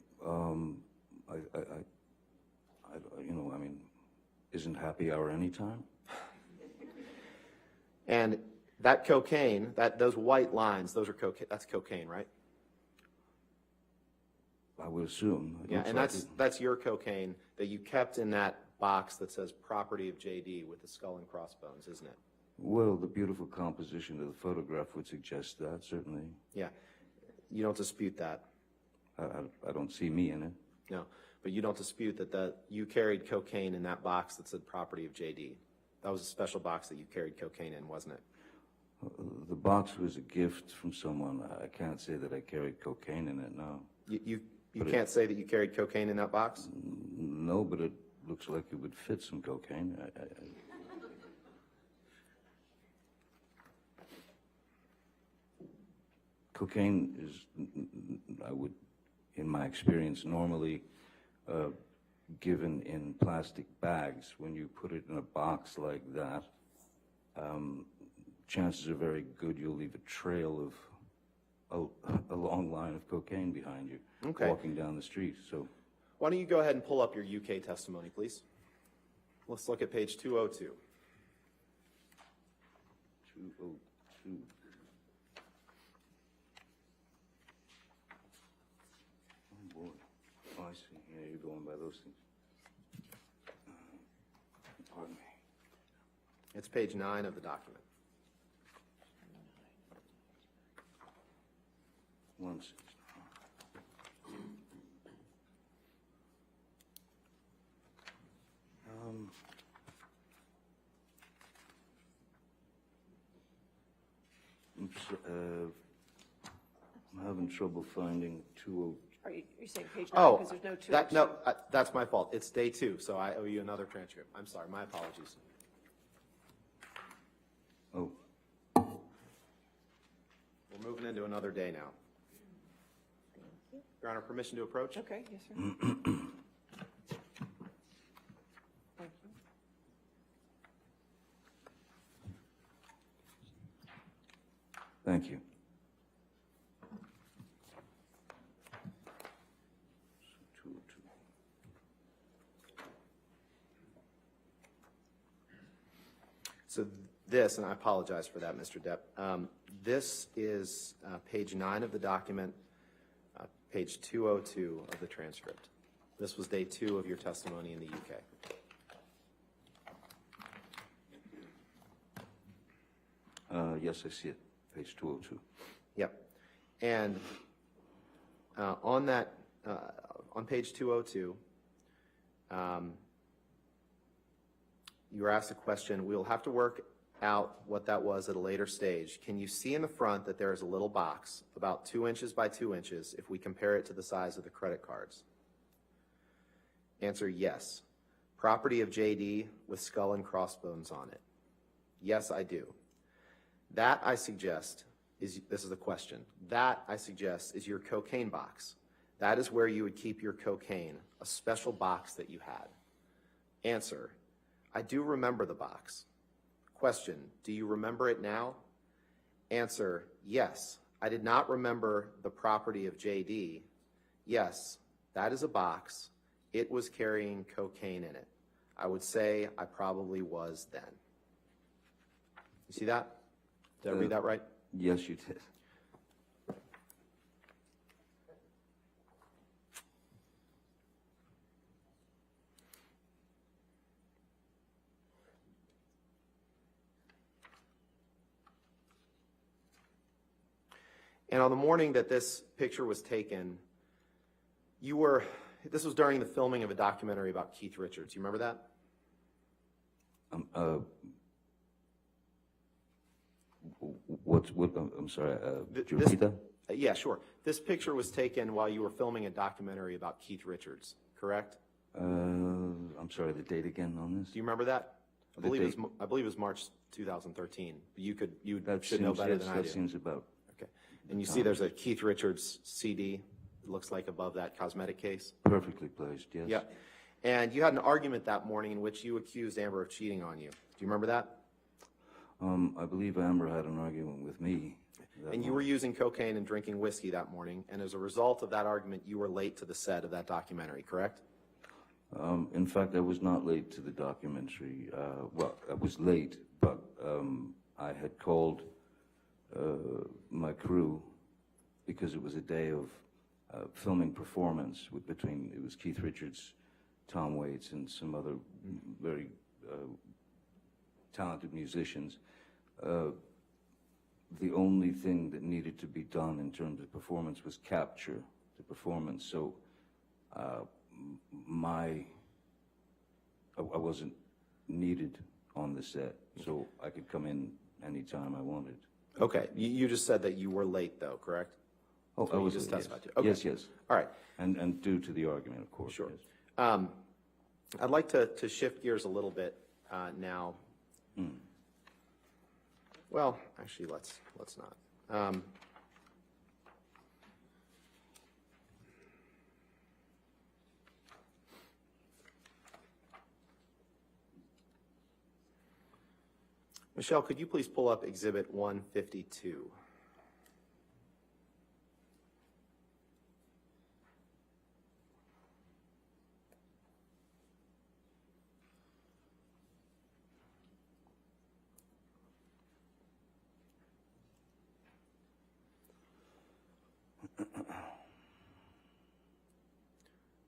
Isn't happy hour any time? And that cocaine, those white lines, those are cocaine. That's cocaine, right? I would assume. It Yeah, looks and like that's your cocaine that you kept in that box that says property of JD with the skull and crossbones, isn't it? Well, the beautiful composition of the photograph would suggest that, certainly. Yeah. You don't dispute that. I don't see me in it. No. But you don't dispute that you carried cocaine in that box that said property of JD. That was a special box that you carried cocaine in, wasn't it? The box was a gift from someone. I can't say that I carried cocaine in it, no. You can't say that you carried cocaine in that box? No, but it looks like it would fit some cocaine. Cocaine is, in my experience, normally given in plastic bags. When you put it in a box like that, chances are very good you'll leave a trail of a long line of cocaine behind you, Okay. walking down the street. So, Why don't you go ahead and pull up your UK testimony, please? Let's look at page 202. 202. Oh boy. Oh, I see. Yeah, you're going by those things. Pardon It's page 9 of the document. 169. I'm having trouble finding 20. Are you saying page 9 Oh, because there's no two? that's my fault. It's day 2, so I owe you another transcript. I'm sorry, my apologies. Oh, We're moving into another day now. Your Honor, permission to approach? Okay, yes, sir. Thank you. thank you. So this, and I apologize for that, Mr. Depp, this is page 9 of the document, page 202 of the transcript. This was day 2 of your testimony in the UK. Yes, I see it, page 202. Yep. And on that, on page 202, you were asked a question. We'll have to work out what that was at a later stage. Can you see in the front that there is a little box about 2 inches by 2 inches if we compare it to the size of the credit cards? Answer, yes. Property of JD with skull and crossbones on it. Yes, I do. That, I suggest, is, this is a question, that, I suggest, is your cocaine box. That is where you would keep your cocaine, a special box that you had. Answer, I do remember the box. Question, do you remember it now? Answer, yes. I did not remember the property of JD. Yes, that is a box. It was carrying cocaine in it. I would say I probably was then. You see that? Did I read that right? Yes, you did. And on the morning that this picture was taken, this was during the filming of a documentary about Keith Richards. You remember that? I'm sorry, could you repeat that? Yeah, sure. This picture was taken while you were filming a documentary about Keith Richards, correct? I'm sorry, the date again on this? Do you remember that? I The believe date. it was March 2013. You That should know seems- better yes, than I that do. seems about. Okay. And you see there's a Keith Richards CD, it looks like above that cosmetic case? Perfectly placed, yes. Yeah. And you had an argument that morning in which you accused Amber of cheating on you. Do you remember that? I believe Amber had an argument with me. And you were using cocaine and drinking whiskey that morning, and as a result of that argument, you were late to the set of that documentary, correct? In fact, I was not late to the documentary. Well, I was late, but I had called my crew because it was a day of filming performance between, it was Keith Richards, Tom Waits, and some other very talented musicians. The only thing that needed to be done in terms of performance was capture the performance. So I wasn't needed on the set, so I could come in anytime I wanted. Okay, you just said that you were late though, correct? Oh, That's I what you was just yes. testified to. Okay. Yes, yes. All right, And due to the argument, of course. sure. Yes. I'd like to shift gears a little bit now. Well, actually, let's not. Michelle, could you please pull up Exhibit 152?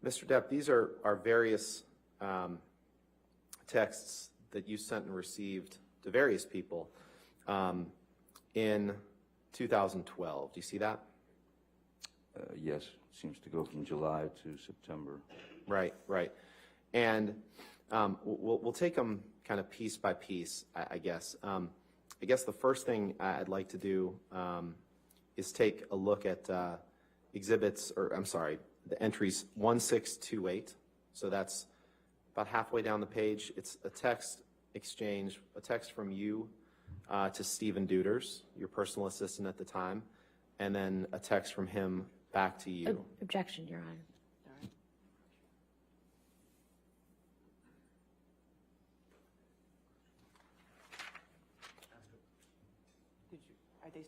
Mr. Depp, these are various texts that you sent and received to various people in 2012. Do you see that? Yes, seems to go from July to September. Right, right. And we'll take them kind of piece by piece, I guess. I guess the first thing I'd like to do is take a look at the entries 1628. So that's about halfway down the page. It's a text exchange, a text from you to Stephen Duders, your personal assistant at the time, and then a text from him back to you. Objection, Your Honor. Are they?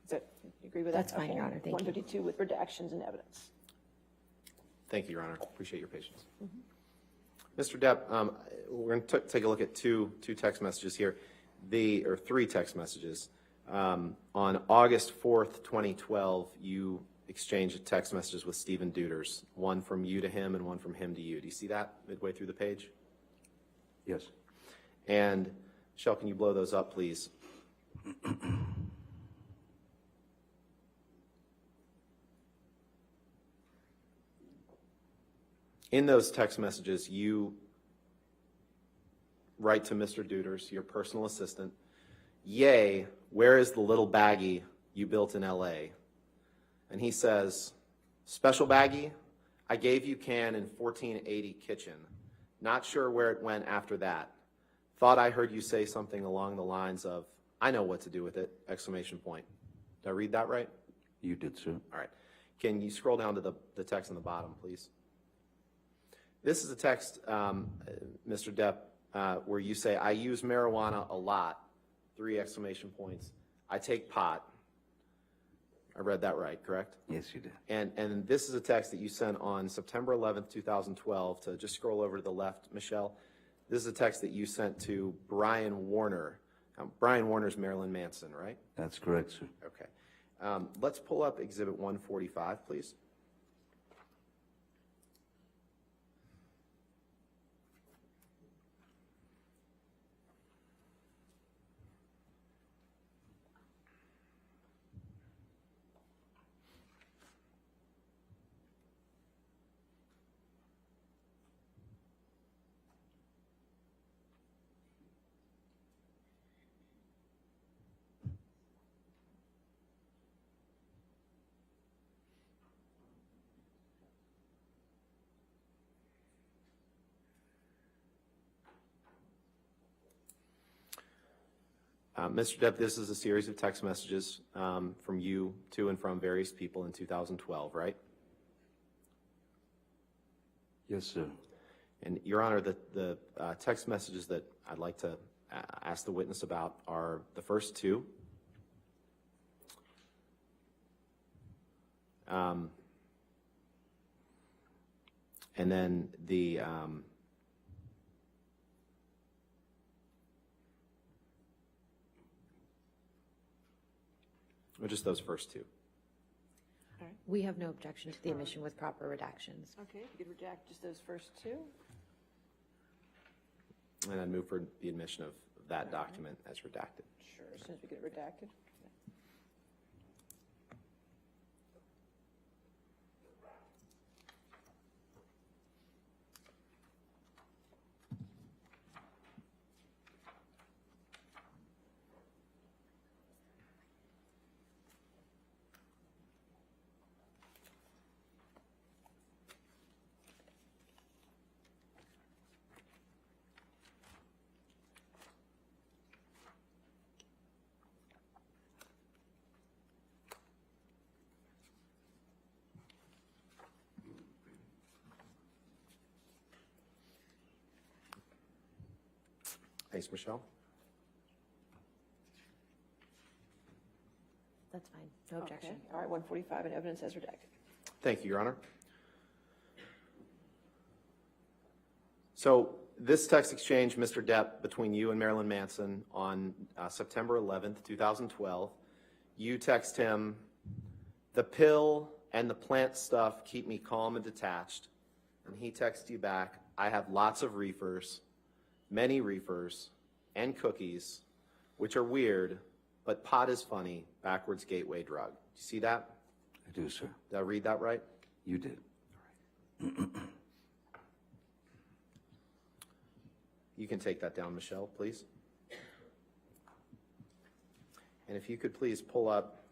Is that, you agree with that? That's fine, Your Honor. Thank you. 152 with redactions and evidence. Thank you, Your Honor. Appreciate your patience. Mr. Depp, we're going to take a look at two text messages here, or three text messages. On August 4th, 2012, you exchanged text messages with Stephen Duders, one from you to him and one from him to you. Do you see that midway through the page? Yes. And, Michelle, can you blow those up, please? In those text messages, you write to Mr. Duders, your personal assistant, "Yay, where is the little baggie you built in LA?" And he says, "Special baggie, I gave you can in 1480 kitchen. Not sure where it went after that. thought I heard you say something along the lines of, I know what to do with it, exclamation point. Did I read that right? You did, sir. All right. Can you scroll down to the text on the bottom, please? This is a text, Mr. Depp, where you say, I use marijuana a lot, 3 exclamation points. I take pot. I read that right, correct? Yes, you did. And this is a text that you sent on September 11th, 2012, to just scroll over to the left, Michelle. This is a text that you sent to Brian Warner. Brian Warner's Marilyn Manson, right? That's correct, sir. Okay. Let's pull up Exhibit 145, please. Mr. Depp, this is a series of text messages from you to and from various people in 2012, right? Yes, sir. And, Your Honor, the text messages that I'd like to ask the witness about are the first 2. And then the or just those first 2. We have no objection to the omission with proper redactions. Okay, if you could redact just those first 2. And I'd move for the admission of that document as redacted. Sure, as soon as we get it redacted. Thanks, Michelle. That's fine. No objection. Okay. All right, 145 and evidence as redacted. Thank you, Your Honor. So this text exchange, Mr. Depp, between you and Marilyn Manson on September 11th, 2012, you text him, the pill and the plant stuff keep me calm and detached. And he texts you back, I have lots of reefers, many reefers, and cookies, which are weird, but pot is funny, backwards gateway drug. Do you see that? I do, sir. Did I read that right? You did. You can take that down, Michelle, please. And if you could please pull up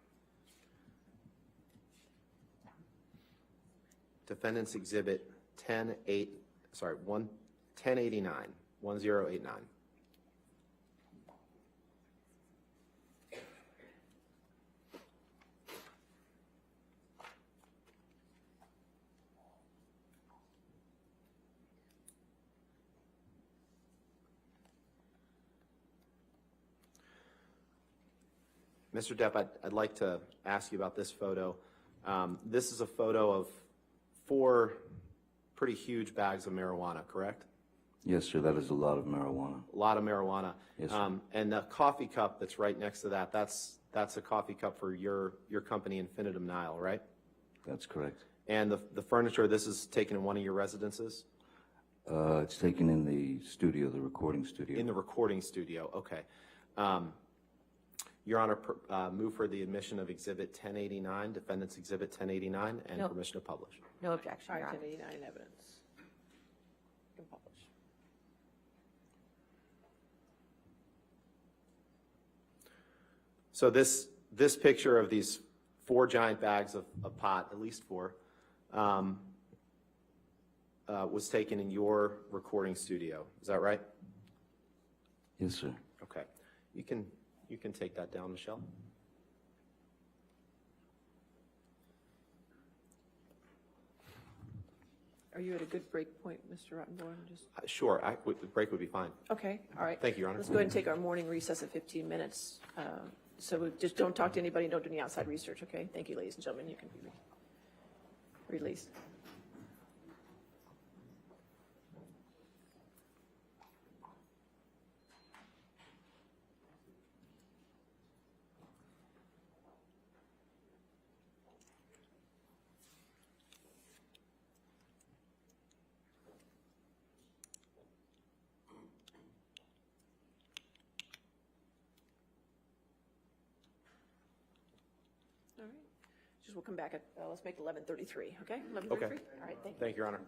Defendant's Exhibit 1089, 1089. Mr. Depp, I'd like to ask you about this photo. This is a photo of 4 pretty huge bags of marijuana, correct? Yes, sir. That is a lot of marijuana. A lot of marijuana. Yes, sir. And the coffee cup that's right next to that, that's a coffee cup for your company, Infinitum Nile, right? That's correct. And the furniture, this is taken in one of your residences? It's taken in the studio, the recording studio. In the recording studio, okay. Your Honor, move for the admission of Exhibit 1089, Defendant's Exhibit 1089, and No. permission to publish. No objection, All Your right, Honor. 1089 in evidence. You can publish. So this picture of these 4 giant bags of pot, at least 4, was taken in your recording studio. Is that right? Yes, sir. Okay. You can take that down, Michelle. Are you at a good break point, Mr. Rottenborn? Just, Sure, the break would be fine. okay, all right. Thank you, Your Honor. Let's go ahead and take our morning recess of 15 minutes. So we just don't talk to anybody, don't do any outside research, okay? Thank you, ladies and gentlemen. You can be released. All right. Just we'll come back at, let's make 11:33, okay? 11:33? Okay. All right, thank you. Thank you, Your Honor.